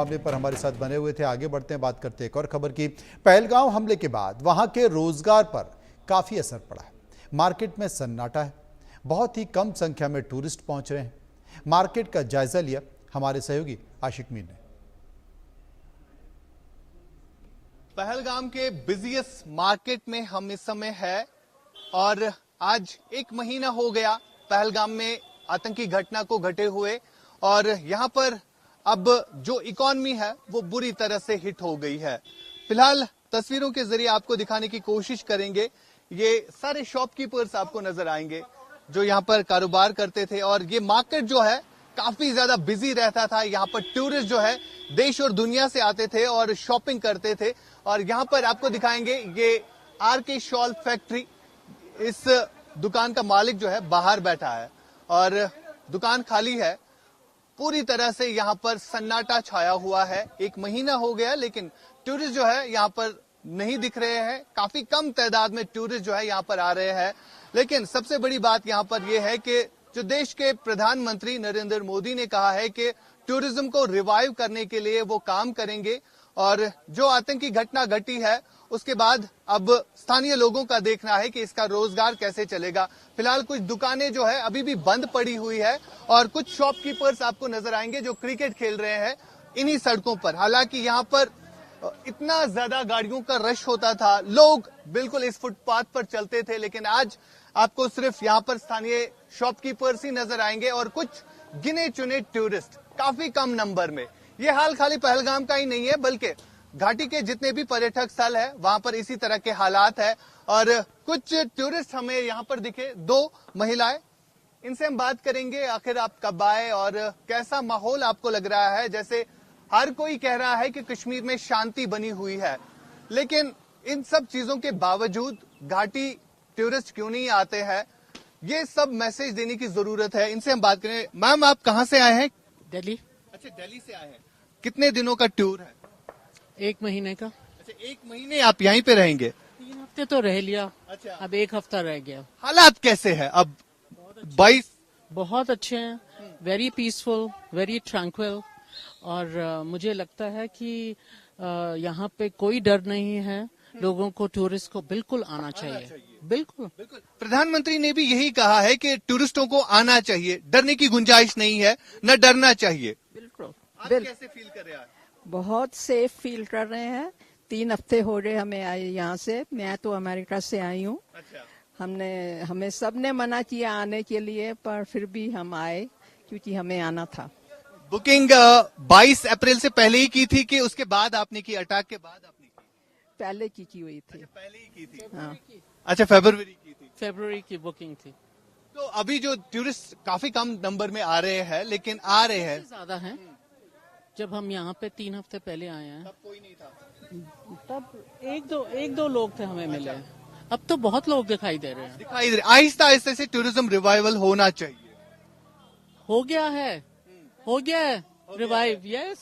मामले पर हमारे साथ बने हुए थे। आगे बढ़ते हैं, बात करते हैं एक और खबर की। पहलगांव हमले के बाद वहां के रोजगार पर काफी असर पड़ा है। मार्केट में सन्नाटा है, बहुत ही कम संख्या में टूरिस्ट पहुंच रहे हैं। मार्केट का जायजा लिया हमारे सहयोगी आशिक मीर ने। पहलगाम के बिजिएस्ट मार्केट में हम इस समय है और आज एक महीना हो गया पहलगाम में आतंकी घटना को घटे हुए, और यहां पर अब जो इकॉनमी है वो बुरी तरह से हिट हो गई है। फिलहाल तस्वीरों के जरिए आपको दिखाने की कोशिश करेंगे। ये सारे शॉपकीपर्स आपको नजर आएंगे जो यहाँ पर कारोबार करते थे, और ये मार्केट जो है काफी ज्यादा बिजी रहता था। यहाँ पर टूरिस्ट जो है देश और दुनिया से आते थे और शॉपिंग करते थे। और यहाँ पर आपको दिखाएंगे ये आरके शॉल फैक्ट्री, इस दुकान का मालिक जो है बाहर बैठा है और दुकान खाली है। पूरी तरह से यहाँ पर सन्नाटा छाया हुआ है। एक महीना हो गया लेकिन टूरिस्ट जो है यहाँ पर नहीं दिख रहे हैं। काफी कम तादाद में टूरिस्ट जो है यहाँ पर आ रहे हैं। लेकिन सबसे बड़ी बात यहाँ पर यह है कि जो देश के प्रधानमंत्री नरेंद्र मोदी ने कहा है कि टूरिज्म को रिवाइव करने के लिए वो काम करेंगे, और जो आतंकी घटना घटी है उसके बाद अब स्थानीय लोगों का देखना है कि इसका रोजगार कैसे चलेगा। फिलहाल कुछ दुकानें जो है अभी भी बंद पड़ी हुई है और कुछ शॉपकीपर्स आपको नजर आएंगे जो क्रिकेट खेल रहे हैं इन्हीं सड़कों पर। हालांकि यहाँ पर इतना ज्यादा गाड़ियों का रश होता था, लोग बिल्कुल इस फुटपाथ पर चलते थे, लेकिन आज आपको सिर्फ यहाँ पर स्थानीय शॉपकीपर्स ही नजर आएंगे और कुछ गिने चुने टूरिस्ट काफी कम नंबर में। ये हाल खाली पहलगाम का ही नहीं है बल्कि घाटी के जितने भी पर्यटक स्थल है वहां पर इसी तरह के हालात है। और कुछ टूरिस्ट हमें यहाँ पर दिखे, दो महिलाएं, इनसे हम बात करेंगे आखिर आप कब आए और कैसा माहौल आपको लग रहा है। जैसे हर कोई कह रहा है कि कश्मीर में शांति बनी हुई है, लेकिन इन सब चीजों के बावजूद घाटी टूरिस्ट क्यों नहीं आते हैं, ये सब मैसेज देने की जरूरत है। इनसे हम बात करें। मैम, आप कहाँ से आए हैं? दिल्ली। अच्छा, दिल्ली से आए हैं। कितने दिनों का टूर है? 1 महीने का। अच्छा, 1 महीने आप यहीं पे रहेंगे? 3 हफ्ते तो रह लिया। अच्छा, अब 1 हफ्ता रह गया। हालात कैसे हैं अब? 22 बहुत अच्छे हैं, वेरी पीसफुल, वेरी ट्रैंक्विल, और मुझे लगता है कि यहाँ पे कोई डर नहीं है। लोगों को, टूरिस्ट को बिल्कुल आना चाहिए। बिल्कुल। प्रधानमंत्री ने भी यही कहा है कि टूरिस्टों को आना चाहिए, डरने की गुंजाइश नहीं है, न डरना चाहिए। बिल्कुल। आप कैसे फील कर रहे हैं? बहुत सेफ फील कर रहे हैं। 3 हफ्ते हो रहे हमें आए यहाँ से। मैं तो अमेरिका से आई हूँ। अच्छा, हमें सबने मना किया आने के लिए, पर फिर भी हम आए क्योंकि हमें आना था। बुकिंग 22 अप्रैल से पहले ही की थी कि उसके बाद आपने की, अटैक के बाद आपने की? पहले की हुई थी। पहले ही की थी। हाँ। अच्छा, फरवरी की थी। फरवरी की बुकिंग थी। तो अभी जो टूरिस्ट काफी कम नंबर में आ रहे हैं, लेकिन आ रहे हैं। ज्यादा है। जब हम यहाँ पे 3 हफ्ते पहले आए हैं तब कोई नहीं था। तब एक दो लोग थे हमें मिले। अब तो बहुत लोग दिखाई दे रहे हैं। दिखाई दे रहे। आहिस्ता आहिस्ता से टूरिज्म रिवाइवल होना चाहिए। हो गया है रिवाइव। यस,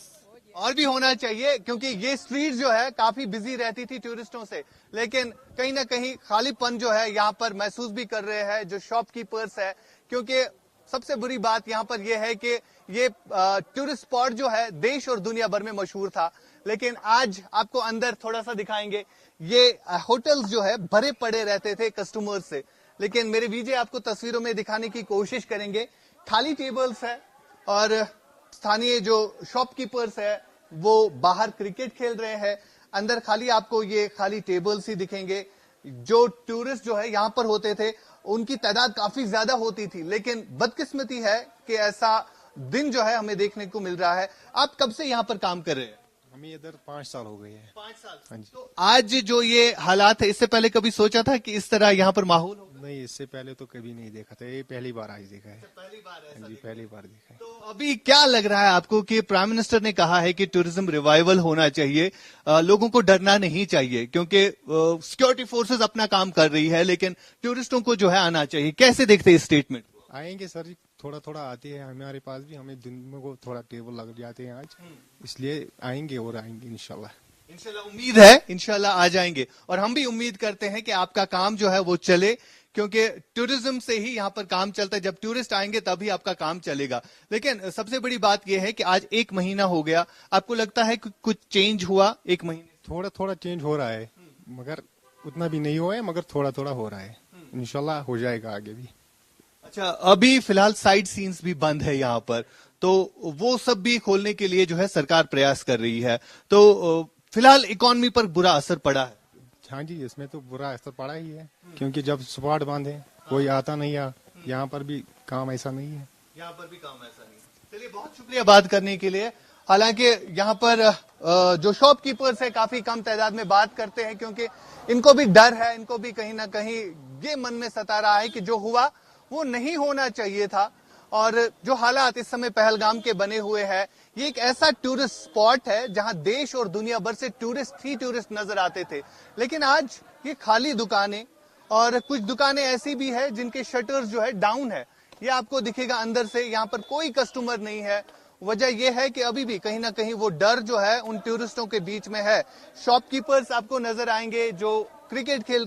और भी होना चाहिए, क्योंकि ये स्ट्रीट जो है काफी बिजी रहती थी टूरिस्टों से, लेकिन कहीं ना कहीं खालीपन जो है यहाँ पर महसूस भी कर रहे हैं जो शॉपकीपर्स है। क्योंकि सबसे बुरी बात यहाँ पर यह है कि ये टूरिस्ट स्पॉट जो है देश और दुनिया भर में मशहूर था, लेकिन आज आपको अंदर थोड़ा सा दिखाएंगे। ये होटल्स जो है भरे पड़े रहते थे कस्टमर्स से, लेकिन मेरे वीजे आपको तस्वीरों में दिखाने की कोशिश करेंगे। खाली टेबल्स है और स्थानीय जो शॉपकीपर्स है वो बाहर क्रिकेट खेल रहे हैं। अंदर खाली आपको ये खाली टेबल्स ही दिखेंगे। जो टूरिस्ट जो है यहाँ पर होते थे उनकी तादाद काफी ज्यादा होती थी, लेकिन बदकिस्मती है कि ऐसा दिन जो है हमें देखने को मिल रहा है। आप कब से यहाँ पर काम कर रहे हैं? हमें इधर 5 साल हो गए हैं। 5 साल। हाँ जी। तो आज जो ये हालात है, इससे पहले कभी सोचा था कि इस तरह यहाँ पर माहौल होगा? नहीं, इससे पहले तो कभी नहीं देखा था। ये पहली बार आज देखा है। पहली बार ऐसा हाँ जी, पहली बार देखा है। तो अभी क्या लग रहा है आपको कि प्राइम मिनिस्टर ने कहा है कि टूरिज्म रिवाइवल होना चाहिए, लोगों को डरना नहीं चाहिए, क्योंकि सिक्योरिटी फोर्सेस अपना काम कर रही है, लेकिन टूरिस्टों को जो है आना चाहिए। कैसे देखते हैं इस स्टेटमेंट? आएंगे सर जी, थोड़ा थोड़ा आते हैं हमारे पास भी। हमें दिन में को थोड़ा टेबल लग जाते हैं आज, इसलिए आएंगे और आएंगे इंशाल्लाह। इंशाल्लाह उम्मीद है, इंशाल्लाह आ जाएंगे। और हम भी उम्मीद करते हैं कि आपका काम जो है वो चले, क्योंकि टूरिज्म से ही यहाँ पर काम चलता है। जब टूरिस्ट आएंगे तभी आपका काम चलेगा। लेकिन सबसे बड़ी बात यह है कि आज 1 महीना हो गया, आपको लगता है कि कुछ चेंज हुआ 1 महीने? थोड़ा थोड़ा चेंज हो रहा है, मगर उतना भी नहीं हुआ है, मगर थोड़ा थोड़ा हो रहा है। इंशाल्लाह हो जाएगा आगे भी। अच्छा, अभी फिलहाल साइड सीन्स भी बंद है यहाँ पर, तो वो सब भी खोलने के लिए जो है सरकार प्रयास कर रही है। तो फिलहाल इकोनॉमी पर बुरा असर पड़ा है। हाँ जी, इसमें तो बुरा असर पड़ा ही है, क्योंकि जब स्पॉट बंद है कोई आता नहीं है। यहाँ पर भी काम ऐसा नहीं है। यहाँ पर भी काम ऐसा नहीं है। चलिए, बहुत शुक्रिया बात करने के लिए। हालांकि यहाँ पर जो शॉपकीपर्स है काफी कम तादाद में बात करते हैं, क्योंकि इनको भी डर है, इनको भी कहीं ना कहीं ये मन में सता रहा है कि जो हुआ वो नहीं होना चाहिए था। और जो हालात इस समय पहलगाम के बने हुए हैं, ये एक ऐसा टूरिस्ट स्पॉट है जहां देश और दुनिया भर से टूरिस्ट नजर आते थे। लेकिन आज ये खाली दुकानें, और कुछ दुकानें ऐसी भी है जिनके शटर्स जो है डाउन है। ये आपको दिखेगा अंदर से, यहाँ पर कोई कस्टमर नहीं है। वजह यह है कि अभी भी कहीं ना कहीं वो डर जो है उन टूरिस्टों के बीच में है। शॉपकीपर्स आपको नजर आएंगे जो क्रिकेट खेल रहे हैं।